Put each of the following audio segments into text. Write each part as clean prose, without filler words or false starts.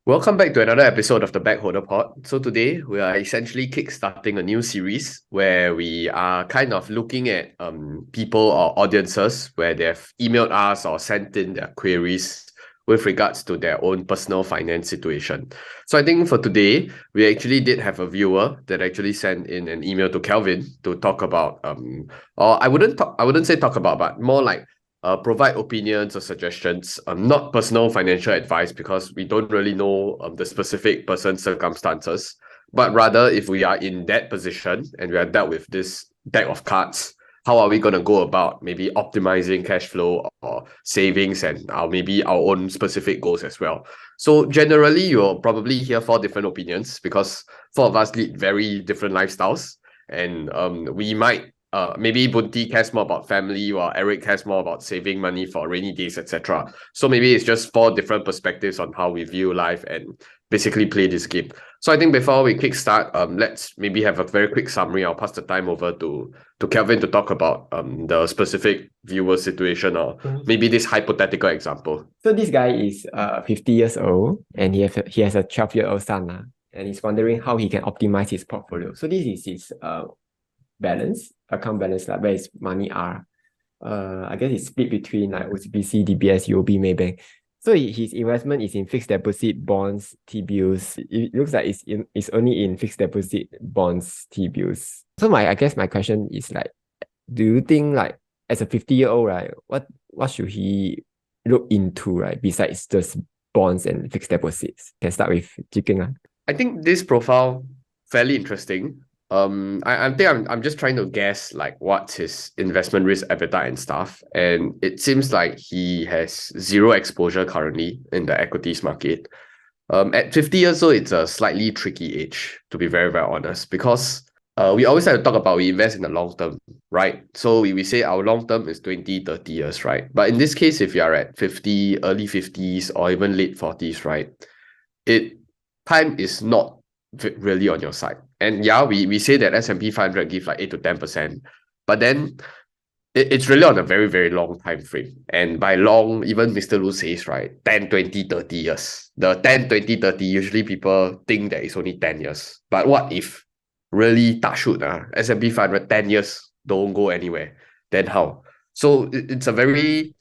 Welcome back to another episode of the Bagholder Pod. So today we are essentially kickstarting a new series where we are kind of looking at people or audiences where they've emailed us or sent in their queries with regards to their own personal finance situation. So I think for today, we actually did have a viewer that actually sent in an email to Kelvin to talk about or I wouldn't say talk about, but more like provide opinions or suggestions, not personal financial advice because we don't really know the specific person's circumstances, but rather if we are in that position and we are dealt with this deck of cards, how are we going to go about maybe optimizing cash flow or savings and maybe our own specific goals as well. So generally, you'll probably hear four different opinions because four of us lead very different lifestyles. And we might maybe Boon Tee cares more about family, while Eric cares more about saving money for rainy days, etc. So maybe it's just four different perspectives on how we view life and basically play this game. So I think before we kickstart, let's maybe have a very quick summary. I'll pass the time over to Kelvin to talk about the specific viewer situation or maybe this hypothetical example. So this guy is 50 years old and he has a 12-year-old son and he's wondering how he can optimize his portfolio. So this is his account balance, like where his money are. I guess it's split between like OCBC, DBS, UOB, Maybank. So his investment is in fixed deposit, bonds, T-bills. It looks like it's only in fixed deposit, bonds, T-bills. So I guess my question is like, do you think like as a 50-year-old, right, what should he look into, right, besides just bonds and fixed deposits? Can start with Chicken. I think this profile fairly interesting. I think I'm just trying to guess like what's his investment risk appetite and stuff. And it seems like he has zero exposure currently in the equities market. At 50 years old, it's a slightly tricky age, to be very, very honest, because we always have to talk about we invest in the long term, right? So we say our long term is 20, 30 years, right? But in this case, if you are at 50, early 50s, or even late 40s, right? Time is not really on your side. And yeah, we say that S&P 500 give like 8 to 10%, but then it's really on a very, very long time frame. And by long, even Mr. Lu says, right, 10, 20, 30 years. The 10, 20, 30, usually people think that it's only 10 years. But what if really touch wood, S&P 500 10 years don't go anywhere? Then how? So it's a very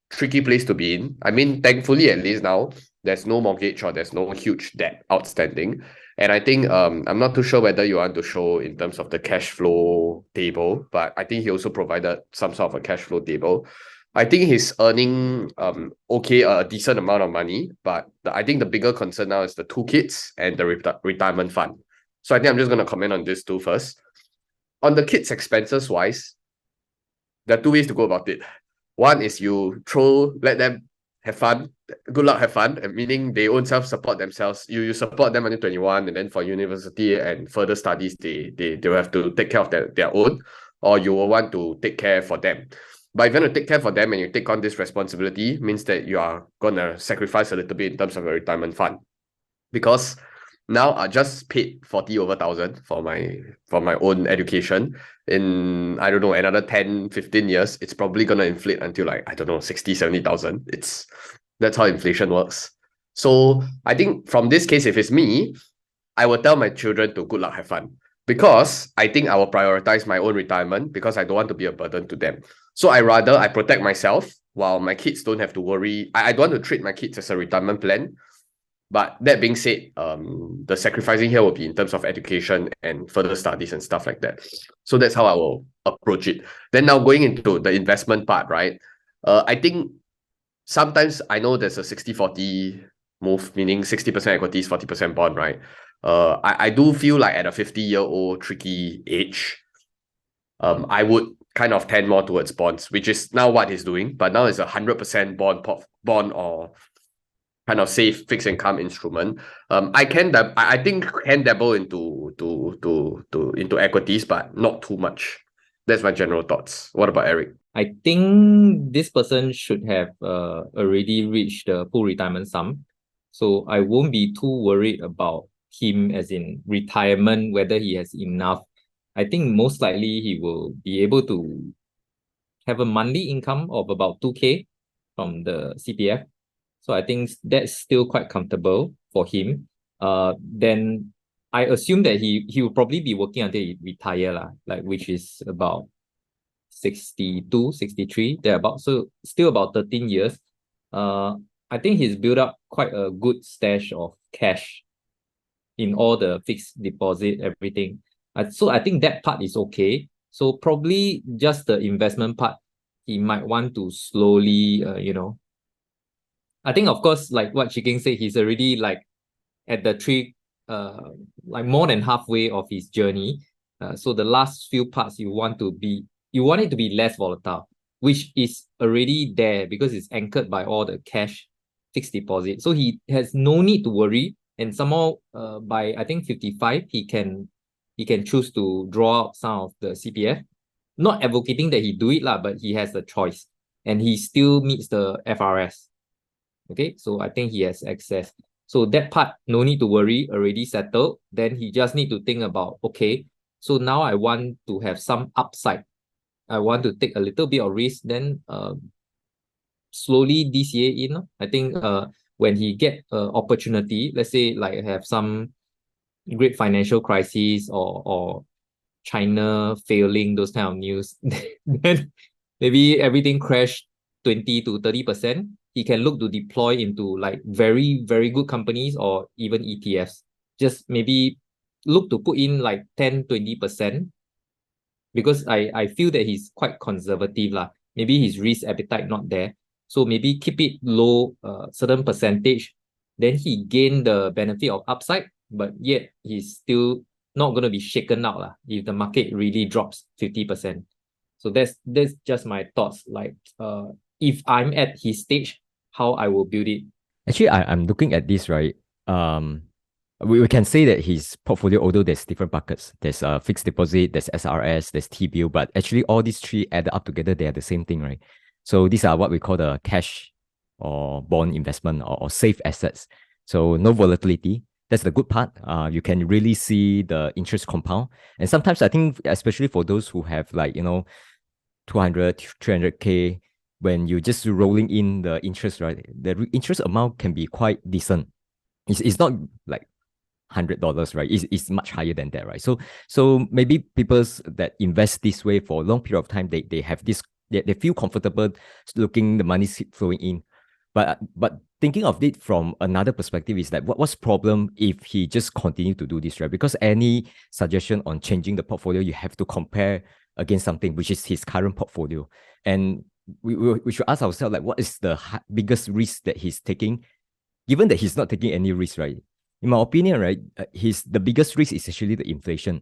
tricky place to be in. I mean, thankfully, at least now, there's no mortgage or there's no huge debt outstanding. And I think I'm not too sure whether you want to show in terms of the cash flow table, but I think he also provided some sort of a cash flow table. I think he's earning a decent amount of money, but I think the bigger concern now is the two kids and the retirement fund. So I think I'm just going to comment on this two first. On the kids' expenses wise, there are two ways to go about it. One is you let them have fun, good luck, have fun, meaning they own self-support themselves. You support them until 21, and then for university and further studies, they will have to take care of their own, or you will want to take care for them. But if you want to take care for them and you take on this responsibility, means that you are gonna sacrifice a little bit in terms of your retirement fund. Because now I just paid 40 over thousand for my own education. In, I don't know, another 10, 15 years, it's probably gonna inflate until like, I don't know, 60, 70,000. That's how inflation works. So I think from this case, if it's me, I will tell my children to good luck, have fun. Because I think I will prioritize my own retirement because I don't want to be a burden to them. So I protect myself while my kids don't have to worry. I don't want to treat my kids as a retirement plan. But that being said, the sacrificing here will be in terms of education and further studies and stuff like that. So that's how I will approach it. Then now going into the investment part, right? I think sometimes I know there's a 60-40 move, meaning 60% equities, 40% bond, right? I do feel like at a 50-year-old tricky age, I would kind of tend more towards bonds, which is now what he's doing. But now it's 100% bond or kind of safe fixed income instrument. I think can dabble into equities, but not too much. That's my general thoughts. What about Eric? I think this person should have already reached the full retirement sum. So I won't be too worried about him as in retirement, whether he has enough. I think most likely he will be able to have a monthly income of about 2K from the CPF. So I think that's still quite comfortable. for him, then I assume that he will probably be working until he retire lah, like which is about 62, 63, thereabout. So still about 13 years. I think he's built up quite a good stash of cash in all the fixed deposit, everything. So I think that part is okay. So probably just the investment part, he might want to slowly, I think of course, like what Chiking said, he's already like at the like more than halfway of his journey. So the last few parts you want it to be less volatile, which is already there because it's anchored by all the cash fixed deposit. So he has no need to worry. And somehow by I think 55, he can choose to draw out some of the CPF. Not advocating that he do it lah, but he has a choice. And he still meets the FRS. Okay, so I think he has access. So that part, no need to worry, already settled. Then he just need to think about, okay, so now I want to have some upside. I want to take a little bit of risk. Then slowly this year I think when he get opportunity, let's say like have some great financial crisis or China failing, those kind of news, then maybe everything crashed 20 to 30%. He can look to deploy into like very, very good companies or even ETFs. Just maybe look to put in like 10, 20%. Because I feel that he's quite conservative lah. Maybe his risk appetite not there. So maybe keep it low, certain percentage. Then he gain the benefit of upside, but yet he's still not going to be shaken out lah if the market really drops 50%. So that's just my thoughts. Like if I'm at his stage, how I will build it. Actually, I'm looking at this, right? We can say that his portfolio, although there's different buckets, there's fixed deposit, there's SRS, there's T-bill, but actually all these three added up together, they are the same thing, right? So these are what we call the cash or bond investment or safe assets. So no volatility. That's the good part. You can really see the interest compound. And sometimes I think, especially for those who have like, 200, 300K, when you're just rolling in the interest, right? The interest amount can be quite decent. It's not like $100, right? It's much higher than that, right? So maybe people that invest this way for a long period of time, they have this, they feel comfortable looking the money flowing in. But thinking of it from another perspective is that what's problem if he just continue to do this, right? Because any suggestion on changing the portfolio, you have to compare against something which is his current portfolio. And we should ask ourselves, like, what is the biggest risk that he's taking, given that he's not taking any risk, right? In my opinion, right, the biggest risk is actually the inflation,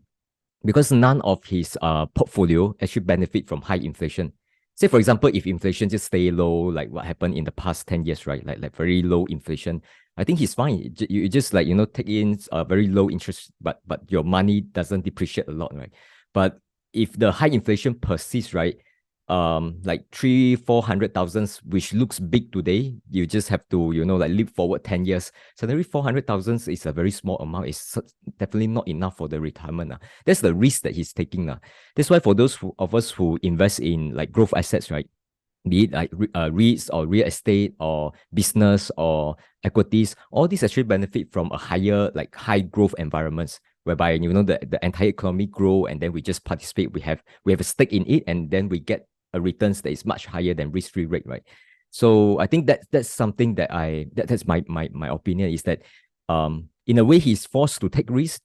because none of his portfolio actually benefit from high inflation. Say, for example, if inflation just stay low, like what happened in the past 10 years, right? Like very low inflation, I think he's fine. You just like, take in very low interest, but your money doesn't depreciate a lot, right? But if the high inflation persists, right, like 300,000-400,000, which looks big today, you just have to, like leap forward 10 years. Suddenly 400,000 is a very small amount. It's definitely not enough for the retirement. That's the risk that he's taking. That's why for those of us who invest in like growth assets, right, be it like REITs or real estate or business or equities, all these actually benefit from a high growth environments, whereby the entire economy grow, and then we just participate. We have a stake in it, and then we get a returns that is much higher than risk-free rate, right? So I think that's something that's my opinion, is that in a way he's forced to take risk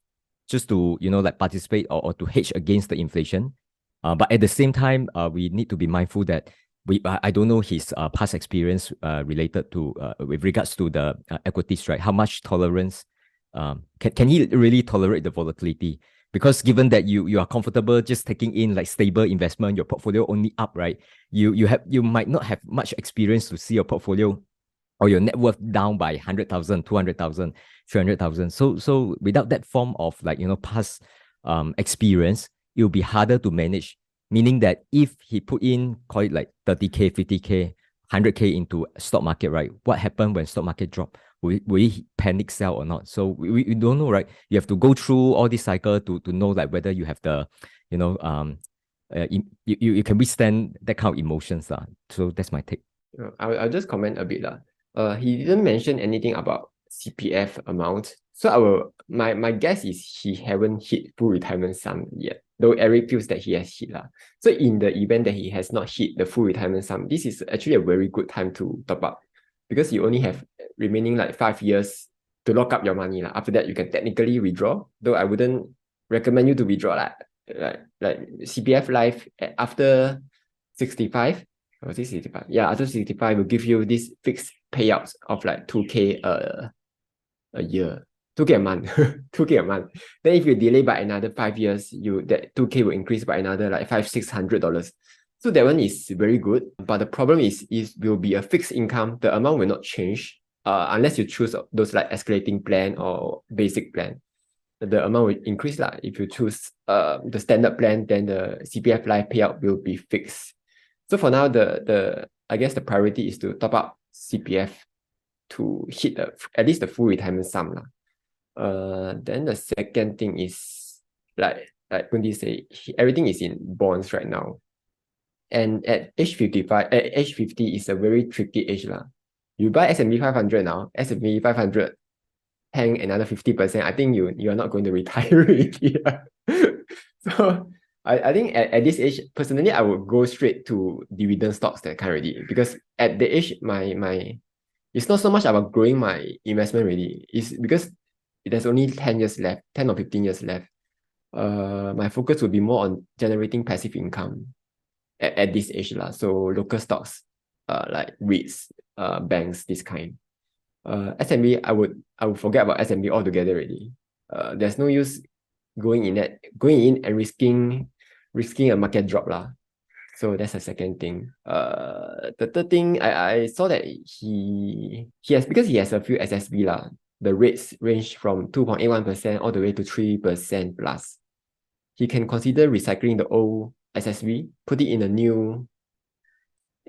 just to like participate or to hedge against the inflation. But at the same time, we need to be mindful that I don't know his past experience related to with regards to the equities, right? How much tolerance can he really tolerate the volatility? Because given that you are comfortable just taking in like stable investment, your portfolio only up, right? You might not have much experience to see your portfolio or your net worth down by 100,000, 200,000, 300,000. So without that form of like past experience, it will be harder to manage. Meaning that if he put in, call it like 30K, 50K, 100K into stock market, right? What happened when stock market drop? Will he panic sell or not? So we don't know, right? You have to go through all this cycle to know like whether you have the, you can withstand that kind of emotions. So that's my take. I'll just comment a bit. He didn't mention anything about CPF amount. So my guess is he haven't hit full retirement sum yet, though Eric feels that he has hit lah. So in the event that he has not hit the full retirement sum, this is actually a very good time to top up, because you only have remaining like 5 years to lock up your money lah. After that, you can technically withdraw, though I wouldn't recommend you to withdraw like CPF Life after 65. Or 65? Yeah, after 65 will give you this fixed payouts of like 2K a year, 2K a month, 2K a month. Then if you delay by another 5 years, that 2K will increase by another like $500-600. So that one is very good. But the problem is will be a fixed income. The amount will not change unless you choose those like escalating plan or basic plan. The amount will increase lah. If you choose the standard plan, then the CPF Life payout will be fixed. So for now, I guess the priority is to top up CPF to hit at least the full retirement sum lah. Then the second thing is like Boon Tee say, everything is in bonds right now. And at age 55, at age 50 is a very tricky age lah. You buy S&P 500 now, S&P 500 hang another 50%. I think you're not going to retire already. So I think at this age, personally, I would go straight to dividend stocks that kind already, because at the age my it's not so much about growing my investment really. It's because there's only 10 years left, 10 or 15 years left. My focus would be more on generating passive income at this age lah. So local stocks, like REITs, banks, this kind. S&P, I would forget about S&P altogether already. There's no use going in and risking a market drop lah. So that's the second thing. The third thing, I saw that he has, because he has a few SSB lah. The rates range from 2.81% all the way to 3% plus. He can consider recycling the old SSB, put it in a new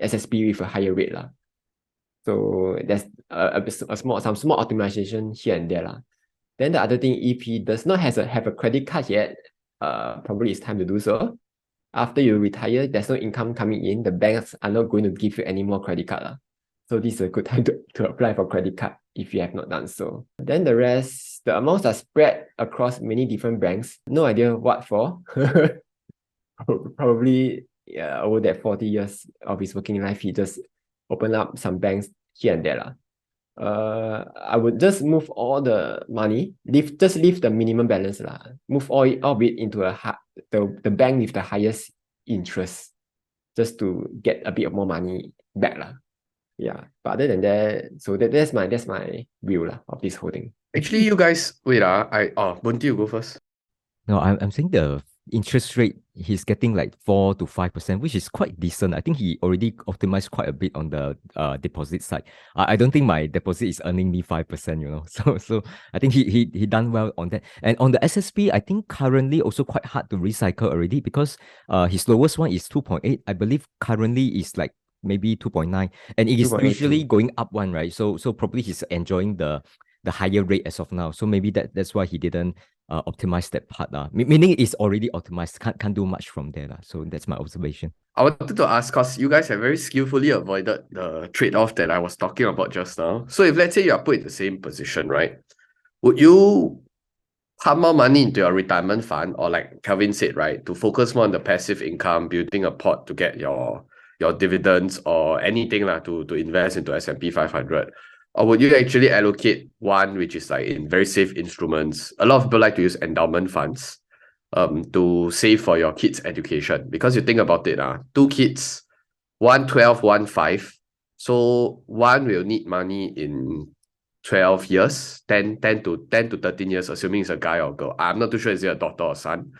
SSB with a higher rate lah. So there's some small optimization here and there lah. Then the other thing, if he does not have a credit card yet, probably it's time to do so. After you retire, there's no income coming in. The banks are not going to give you any more credit card lah. So this is a good time to apply for credit card if you have not done so. Then the rest, the amounts are spread across many different banks. No idea what for. Probably over that 40 years of his working life, he just opened up some banks here and there lah. I would just move all the money, leave the minimum balance lah. Move all of it into the bank with the highest interest, just to get a bit more money back lah. Yeah, but other than that, so that's my view lah of this whole thing. Actually, you guys, wait Boon Tee, you go first. No, I'm saying the interest rate he's getting like 4 to 5%, which is quite decent. I think he already optimized quite a bit on the deposit side. I don't think my deposit is earning me 5%, you know. So I think he done well on that. And on the SSP, I think currently also quite hard to recycle already, because his lowest one is 2.8. I believe currently is like maybe 2.9, and it is usually going up one, right? So probably he's enjoying the higher rate as of now. So maybe that's why he didn't optimize that part. Meaning it's already optimized, can't do much from there. So that's my observation. I wanted to ask, because you guys have very skillfully avoided the trade-off that I was talking about just now. So if let's say you are put in the same position, right? Would you pump more money into your retirement fund, or like Kelvin said, right, to focus more on the passive income, building a pot to get your dividends or anything to invest into S&P 500? Or would you actually allocate one which is like in very safe instruments? A lot of people like to use endowment funds to save for your kids' education. Because you think about it, 2 kids, one 12, one 5. So one will need money in 12 years, 10 to 13 years, assuming it's a guy or girl. I'm not too sure is it a daughter or son.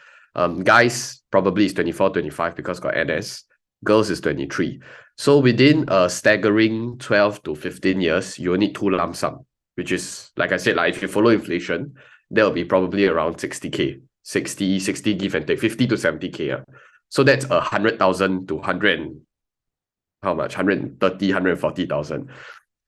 Guys probably is 24, 25 because got NS. Girls is 23. So within a staggering 12 to 15 years, you will need 2 lump sum, which is, like I said, if you follow inflation, there will be probably around 60K, 60 give and take, 50 to 70K. So that's 100,000 to 130, 140,000.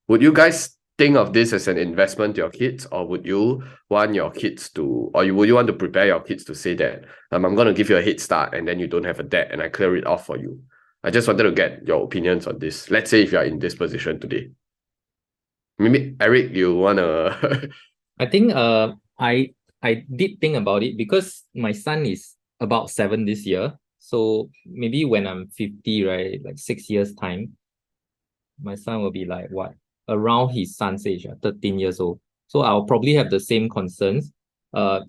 Would you guys think of this as an investment to your kids, or would you want your kids to, or would you want to prepare your kids to say that, I'm going to give you a head start and then you don't have a debt and I clear it off for you? I just wanted to get your opinions on this. Let's say if you are in this position today. Maybe Eric, you wanna I think I did think about it because my son is about 7 this year. So maybe when I'm 50, right, like 6 years time, my son will be like what? Around his son's age, 13 years old. So I'll probably have the same concerns.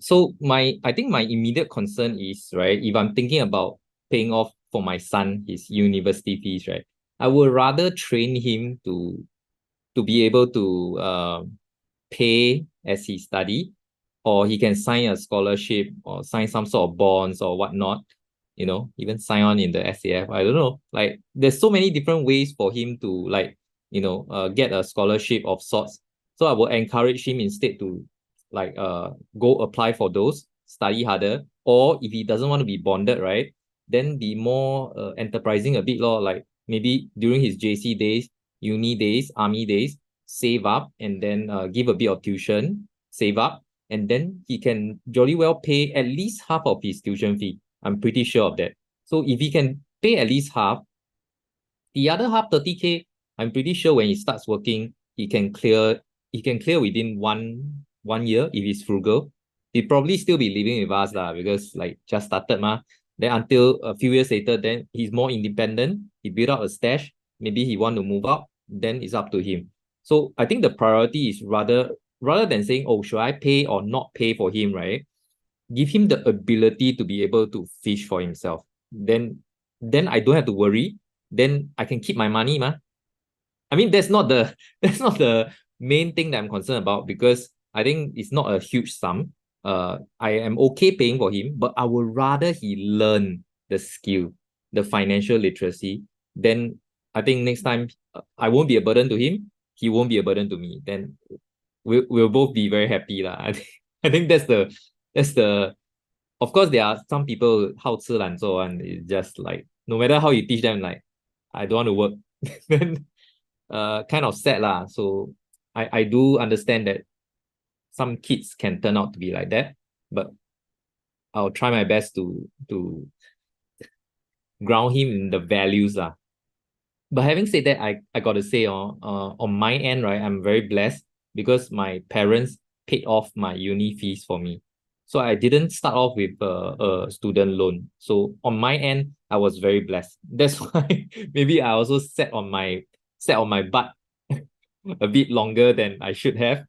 So I think my immediate concern is, right, if I'm thinking about paying off for my son his university fees, right, I would rather train him to be able to pay as he study, or he can sign a scholarship or sign some sort of bonds or whatnot, even sign on in the SAF. I don't know. Like, there's so many different ways for him to, like, get a scholarship of sorts. So I will encourage him instead to, like, go apply for those, study harder, or if he doesn't want to be bonded, right, then be more enterprising a bit, lor. Like, maybe during his JC days, uni days, army days, save up and then give a bit of tuition, save up, and then he can jolly well pay at least half of his tuition fee. I'm pretty sure of that. So if he can pay at least half, the other half, 30K, I'm pretty sure when he starts working, he can clear within one year if he's frugal. He'll probably still be living with us because like just started ma. Then until a few years later, then he's more independent. He built up a stash. Maybe he want to move out. Then it's up to him. So I think the priority is rather than saying, oh, should I pay or not pay for him, right? Give him the ability to be able to fish for himself. Then I don't have to worry. Then I can keep my money, ma. I mean, that's not the main thing that I'm concerned about, because I think it's not a huge sum. I am okay paying for him, but I would rather he learn the skill, the financial literacy. Then I think next time I won't be a burden to him. He won't be a burden to me. Then we'll both be very happy lah. I think that's the. Of course, there are some people 好吃懒做 and it's just like no matter how you teach them, like I don't want to work, then kind of sad lah. So I do understand that some kids can turn out to be like that, but I'll try my best to ground him in the values lah. But having said that, I gotta say on my end, right, I'm very blessed because my parents paid off my uni fees for me. So I didn't start off with a student loan. So on my end, I was very blessed. That's why maybe I also sat on my butt a bit longer than I should have.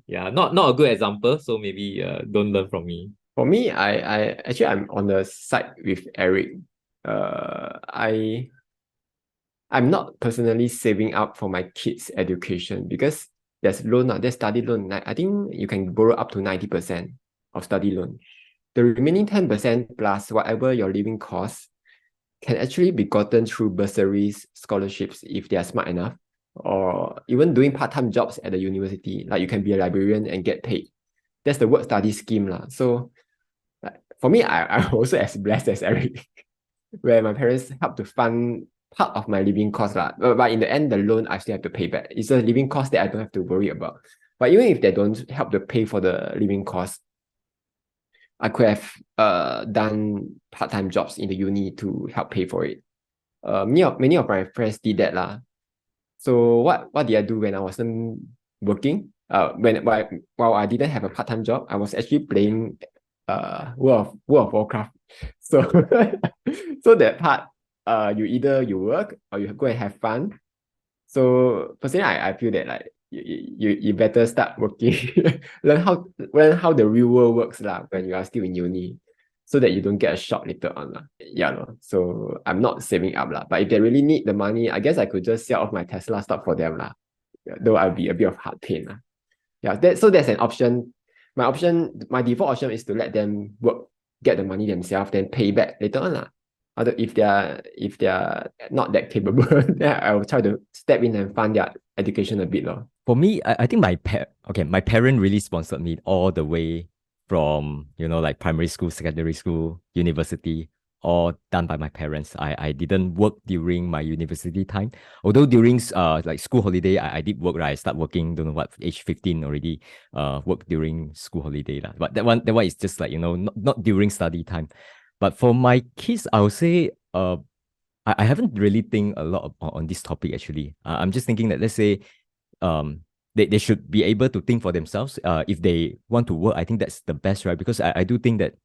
Yeah, not a good example. So maybe don't learn from me. For me, I actually I'm on the side with Eric. I'm not personally saving up for my kids' education because there's loan, there's study loan. I think you can borrow up to 90% of study loan. The remaining 10% plus whatever your living costs can actually be gotten through bursaries, scholarships if they are smart enough, or even doing part-time jobs at the university. Like you can be a librarian and get paid. That's the work study scheme lah. So for me, I'm also as blessed as Eric, where my parents help to fund part of my living cost lah. But in the end, the loan I still have to pay back. It's a living cost that I don't have to worry about. But even if they don't help to pay for the living cost, I could have done part-time jobs in the uni to help pay for it. Many of my friends did that lah. So what did I do when I wasn't working? While I didn't have a part-time job, I was actually playing World of Warcraft. So so that part, you work or you go and have fun. So personally, I feel that like you better start working, learn how the real world works lah when you are still in uni, so that you don't get a shock later on lah. Yeah, no. So I'm not saving up lah. But if they really need the money, I guess I could just sell off my Tesla stock for them lah. Though I'll be a bit of heart pain lah. Yeah, that's an option. My default option is to let them work, get the money themselves, then pay back later on lah. If they're not that capable, then I will try to step in and fund their education a bit lor. For me, I think my parent really sponsored me all the way from, like primary school, secondary school, university, all done by my parents. I didn't work during my university time. Although during like school holiday, I did work, right? I start working, don't know what, age 15 already, work during school holiday. But that one is just like, not during study time. But for my kids, I would say I haven't really think a lot on this topic actually. I'm just thinking that let's say they should be able to think for themselves. If they want to work, I think that's the best, right? Because I do think that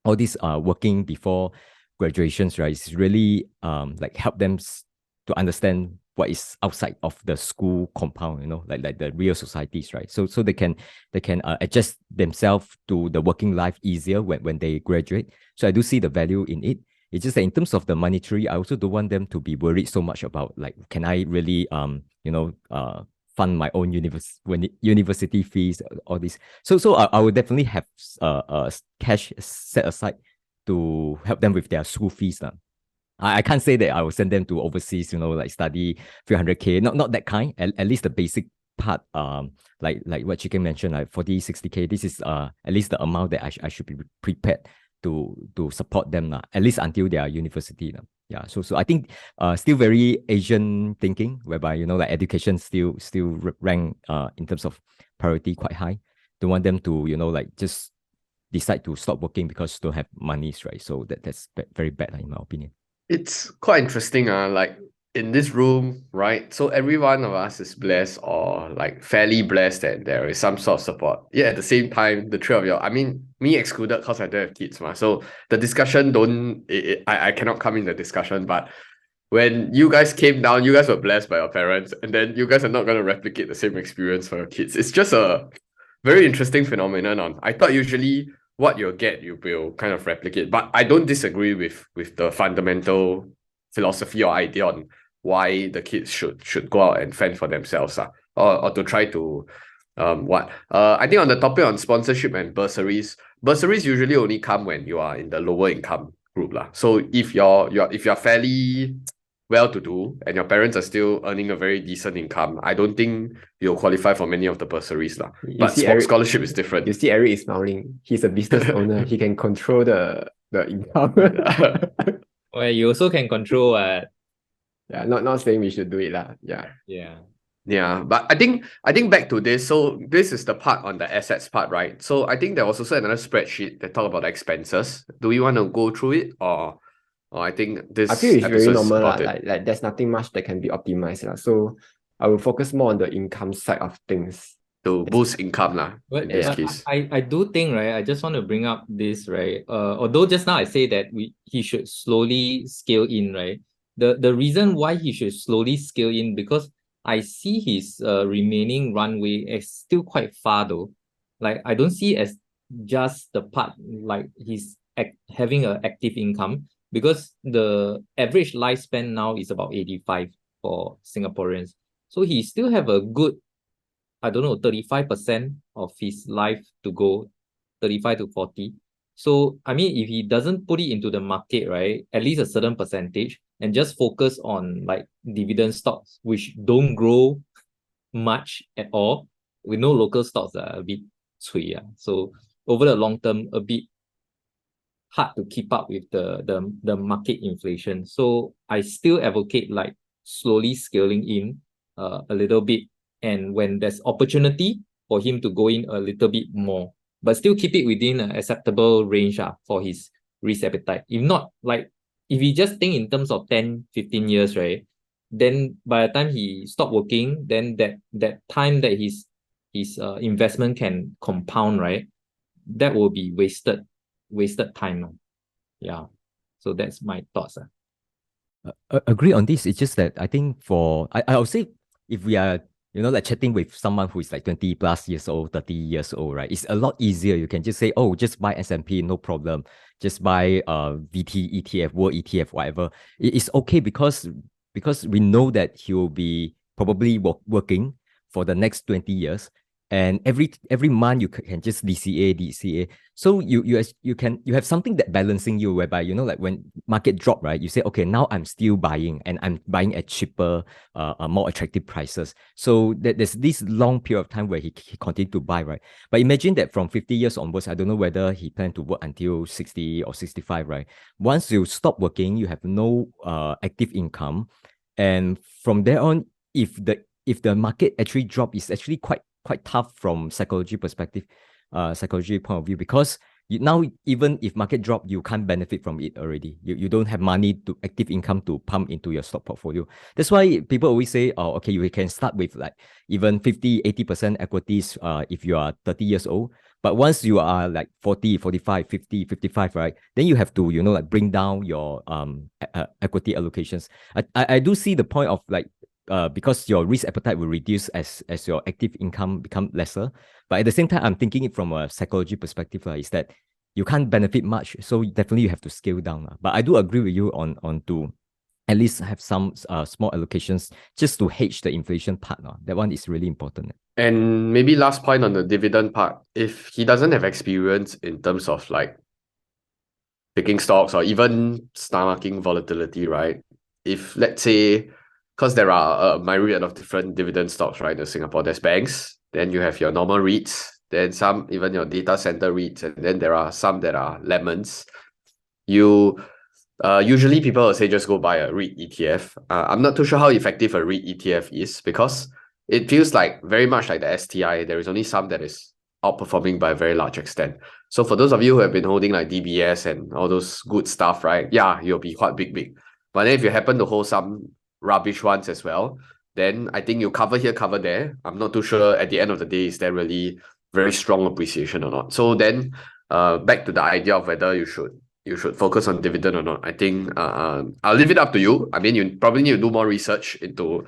all these working before graduations, right, is really like help them to understand what is outside of the school compound, you know, like the real societies, right? So they can adjust themselves to the working life easier when they graduate. So I do see the value in it. It's just that in terms of the monetary, I also don't want them to be worried so much about like, can I really fund my own university fees, all this. So I would definitely have cash set aside to help them with their school fees. I can't say that I will send them to overseas, you know, like study 300K, not that kind. At least the basic part, like what Chicken mentioned, like 40, 60K. This is at least the amount that I should be prepared to support them, at least until their university. Yeah, so I think still very Asian thinking, whereby, you know, like education still rank in terms of priority quite high. Don't want them to, you know, like just decide to stop working because don't have monies, right? So that's very bad in my opinion. It's quite interesting, like in this room, right? So every one of us is blessed or like fairly blessed that there is some sort of support. Yeah, at the same time, the three of you, I mean, me excluded because I don't have kids, so the discussion I cannot come in the discussion, but when you guys came down, you guys were blessed by your parents, and then you guys are not going to replicate the same experience for your kids. It's just a very interesting phenomenon. I thought usually what you'll get, you will kind of replicate. But I don't disagree with the fundamental philosophy or idea on why the kids should go out and fend for themselves, or to try to I think on the topic on sponsorship and bursaries usually only come when you are in the lower income group, so if you're fairly well-to-do and your parents are still earning a very decent income, I don't think you'll qualify for many of the bursaries. But scholarship is different. You see Eric is smiling. He's a business owner. He can control the income. Well, you also can control yeah, not saying we should do it. Yeah, but I think back to this. So this is the part on the assets part, right? So I think there was also another spreadsheet that talk about the expenses. Do we want to go through it, or I think this I feel it's very normal, like there's nothing much that can be optimized. So I will focus more on the income side of things. To boost income But in this case. I do think, right, I just want to bring up this, right? Although just now I say that he should slowly scale in, right? The reason why he should slowly scale in, because I see his remaining runway as still quite far though. Like I don't see as just the part like he's having an active income, because the average lifespan now is about 85 for Singaporeans. So he still have a good, I don't know, 35% of his life to go, 35 to 40. So, I mean, if he doesn't put it into the market, right, at least a certain percentage, and just focus on like dividend stocks, which don't grow much at all. We know local stocks are a bit cui. So over the long term, a bit hard to keep up with the market inflation. So I still advocate like slowly scaling in a little bit, and when there's opportunity for him to go in a little bit more, but still keep it within an acceptable range for his risk appetite. If not, like if you just think in terms of 10, 15 years, right, then by the time he stopped working, then that time that his investment can compound, right, that will be wasted time. Yeah, so that's my thoughts. Agree on this. It's just that I think I would say, if we are, you know, like chatting with someone who is like 20 plus years old, 30 years old, right, it's a lot easier. You can just say, oh, just buy S&P, no problem. Just buy VT ETF, World ETF, whatever. It's okay because we know that he will be probably working for the next 20 years. And every month you can just DCA. So you have something that balancing you, whereby, you know, like when market drop, right, you say, okay, now I'm still buying, and I'm buying at cheaper, more attractive prices. So there's this long period of time where he continued to buy, right? But imagine that from 50 years onwards, I don't know whether he planned to work until 60 or 65, right? Once you stop working, you have no active income, and from there on, if the market actually drop, it's actually quite tough from psychology perspective, psychology point of view, because now even if market drop, you can't benefit from it already. You don't have money to active income to pump into your stock portfolio. That's why people always say, oh, okay, you can start with like even 50-80% equities if you are 30 years old. But once you are like 40, 45, 50, 55, right, then you have to, like bring down your equity allocations. I do see the point of like, because your risk appetite will reduce as your active income become lesser. But at the same time, I'm thinking it from a psychology perspective, is that you can't benefit much. So definitely you have to scale down. But I do agree with you on to at least have some small allocations just to hedge the inflation part. That one is really important. And maybe last point on the dividend part, if he doesn't have experience in terms of like picking stocks or even stomaching volatility, right? If let's say, because there are a myriad of different dividend stocks, right, in Singapore, there's banks, then you have your normal REITs, then some even your data center REITs, and then there are some that are lemons. Usually people will say just go buy a REIT ETF. I'm not too sure how effective a REIT ETF is, because it feels like very much like the STI. There is only some that is outperforming by a very large extent. So for those of you who have been holding like DBS and all those good stuff, right? Yeah, you'll be quite big. But then if you happen to hold some rubbish ones as well, then I think you cover here, cover there. I'm not too sure at the end of the day, is there really very strong appreciation or not? So then back to the idea of whether you should focus on dividend or not. I think I'll leave it up to you. I mean, you probably need to do more research into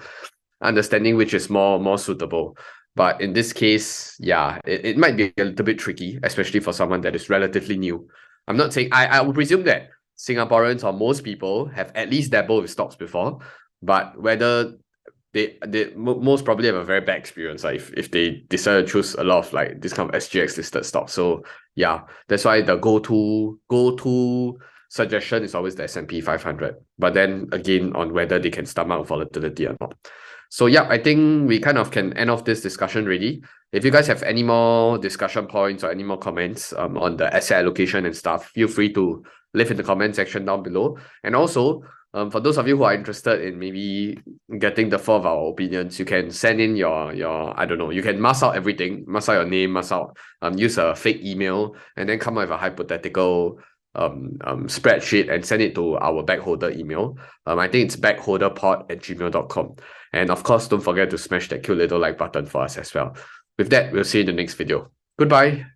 understanding which is more suitable. But in this case, yeah, it might be a little bit tricky, especially for someone that is relatively new. I'm not saying, I would presume that Singaporeans or most people have at least dabbled with stocks before, but whether they most probably have a very bad experience if they decide to choose a lot of like this kind of SGX listed stocks. So yeah, that's why the go-to suggestion is always the S&P 500. But then again, on whether they can stomach volatility or not. So yeah, I think we kind of can end off this discussion already. If you guys have any more discussion points or any more comments on the asset allocation and stuff, feel free to leave in the comment section down below. And also, for those of you who are interested in maybe getting the 4 of our opinions, you can send in your I don't know, you can mask out everything, mask out your name, mask out, use a fake email, and then come up with a hypothetical spreadsheet and send it to our bagholder email. I think it's bagholderpod@gmail.com. And of course, don't forget to smash that cute little like button for us as well. With that, we'll see you in the next video. Goodbye.